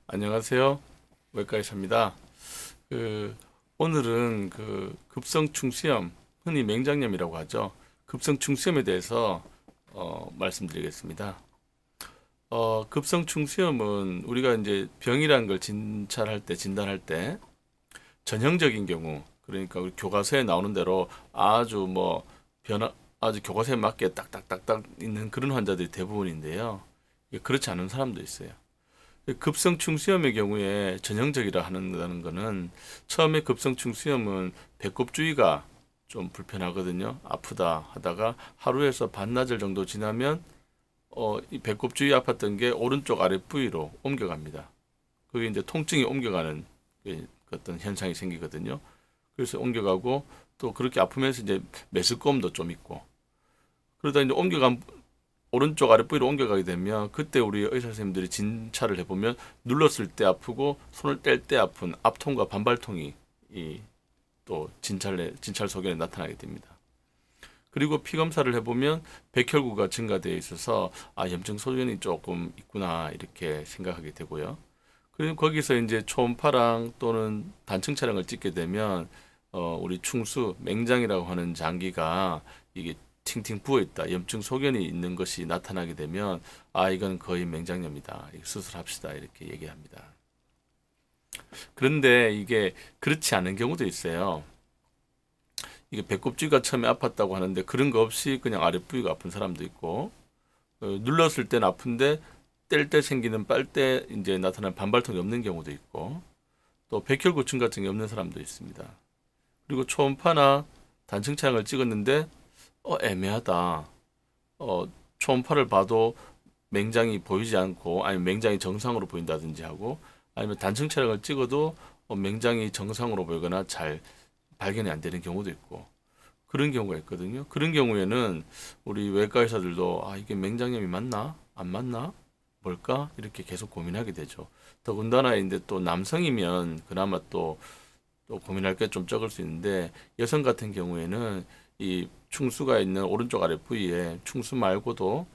안녕하세요. 외과의사입니다. 오늘은 급성충수염, 흔히 맹장염이라고 하죠. 급성충수염에 대해서 말씀드리겠습니다. 급성충수염은 우리가 이제 병이라는 걸 진단할 때 전형적인 경우, 그러니까 우리 교과서에 나오는 대로 아주 교과서에 맞게 딱딱딱딱 있는 그런 환자들이 대부분인데요. 그렇지 않은 사람도 있어요. 급성충수염의 경우에 전형적이라 하는 거는 처음에 급성충수염은 배꼽 주위가 좀 불편하거든요. 아프다 하다가 하루에서 반나절 정도 지나면 이 배꼽 주위 아팠던 게 오른쪽 아래 부위로 옮겨갑니다. 그게 이제 통증이 옮겨가는 어떤 현상이 생기거든요. 그래서 옮겨가고 또 그렇게 아프면서 이제 메스꺼움도 좀 있고 그러다 이제 옮겨간 오른쪽 아랫부위로 옮겨가게 되면 그때 우리 의사 선생님들이 진찰을 해보면 눌렀을 때 아프고 손을 뗄 때 아픈 압통과 반발통이 또 진찰 소견에 나타나게 됩니다. 그리고 피 검사를 해보면 백혈구가 증가되어 있어서 염증 소견이 조금 있구나 이렇게 생각하게 되고요. 그리고 거기서 이제 초음파랑 또는 단층 촬영을 찍게 되면 우리 충수 맹장이라고 하는 장기가 이게 팅팅 부어 있다, 염증 소견이 있는 것이 나타나게 되면 이건 거의 맹장염이다, 수술합시다 이렇게 얘기합니다. 그런데 이게 그렇지 않은 경우도 있어요. 이게 배꼽쥐가 처음에 아팠다고 하는데 그런 거 없이 그냥 아랫부위가 아픈 사람도 있고 눌렀을 때는 아픈데 뗄 때 생기는 빨대 이제 나타나는 반발통이 없는 경우도 있고 또 백혈구증 같은 게 없는 사람도 있습니다. 그리고 초음파나 단층 촬영을 찍었는데 애매하다. 초음파를 봐도 맹장이 보이지 않고 아니면 맹장이 정상으로 보인다든지 하고 아니면 단층 촬영을 찍어도 맹장이 정상으로 보이거나 잘 발견이 안 되는 경우도 있고 그런 경우가 있거든요. 그런 경우에는 우리 외과 의사들도 이게 맹장염이 맞나? 안 맞나? 뭘까? 이렇게 계속 고민하게 되죠. 더군다나 이제 또 남성이면 그나마 또 고민할 게 좀 적을 수 있는데 여성 같은 경우에는 이 충수가 있는 오른쪽 아래 부위에 충수 말고도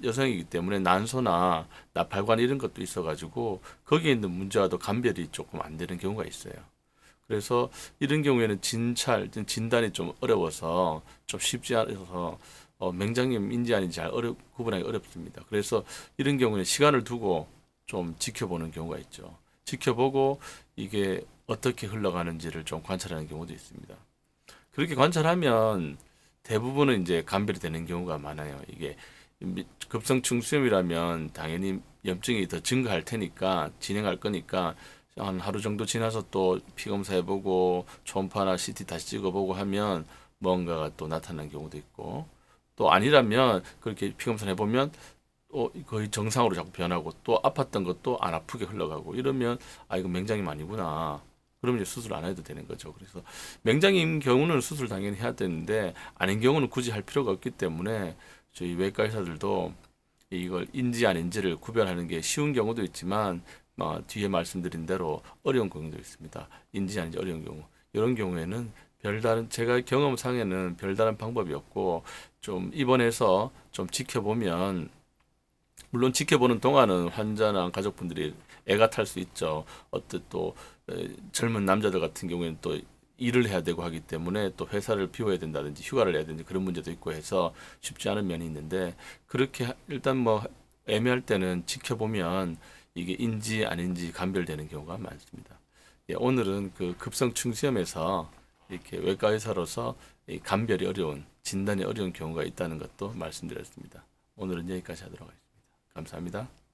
여성이기 때문에 난소나 나팔관 이런 것도 있어가지고 거기에 있는 문제와도 감별이 조금 안 되는 경우가 있어요. 그래서 이런 경우에는 진단이 좀 어려워서 좀 쉽지 않아서 맹장염인지 아닌지 구분하기 어렵습니다. 그래서 이런 경우에 시간을 두고 좀 지켜보는 경우가 있죠. 지켜보고 이게 어떻게 흘러가는지를 좀 관찰하는 경우도 있습니다. 그렇게 관찰하면 대부분은 이제 감별이 되는 경우가 많아요. 이게 급성충수염이라면 당연히 염증이 더 증가할 테니까 진행할 거니까 한 하루 정도 지나서 또 피검사 해보고 초음파나 CT 다시 찍어보고 하면 뭔가가 또 나타나는 경우도 있고 또 아니라면 그렇게 피검사 해보면 거의 정상으로 자꾸 변하고 또 아팠던 것도 안 아프게 흘러가고 이러면 이거 맹장염 아니구나. 그러면 이제 수술 안 해도 되는 거죠. 그래서 맹장인 경우는 수술 당연히 해야 되는데 아닌 경우는 굳이 할 필요가 없기 때문에 저희 외과 의사들도 이걸 인지 아닌지를 구별하는 게 쉬운 경우도 있지만 뒤에 말씀드린 대로 어려운 경우도 있습니다. 인지 아닌지 어려운 경우. 이런 경우에는 별다른 제가 경험상에는 별다른 방법이 없고 좀 입원해서 좀 지켜보면 물론 지켜보는 동안은 환자나 가족분들이 애가 탈 수 있죠. 또 젊은 남자들 같은 경우에는 또 일을 해야 되고 하기 때문에 또 회사를 비워야 된다든지 휴가를 내야 되는지 그런 문제도 있고 해서 쉽지 않은 면이 있는데 그렇게 일단 애매할 때는 지켜보면 이게 인지 아닌지 감별되는 경우가 많습니다. 오늘은 그 급성충수염에서 이렇게 외과 의사로서 감별이 어려운 진단이 어려운 경우가 있다는 것도 말씀드렸습니다. 오늘은 여기까지 하도록 하겠습니다. 감사합니다.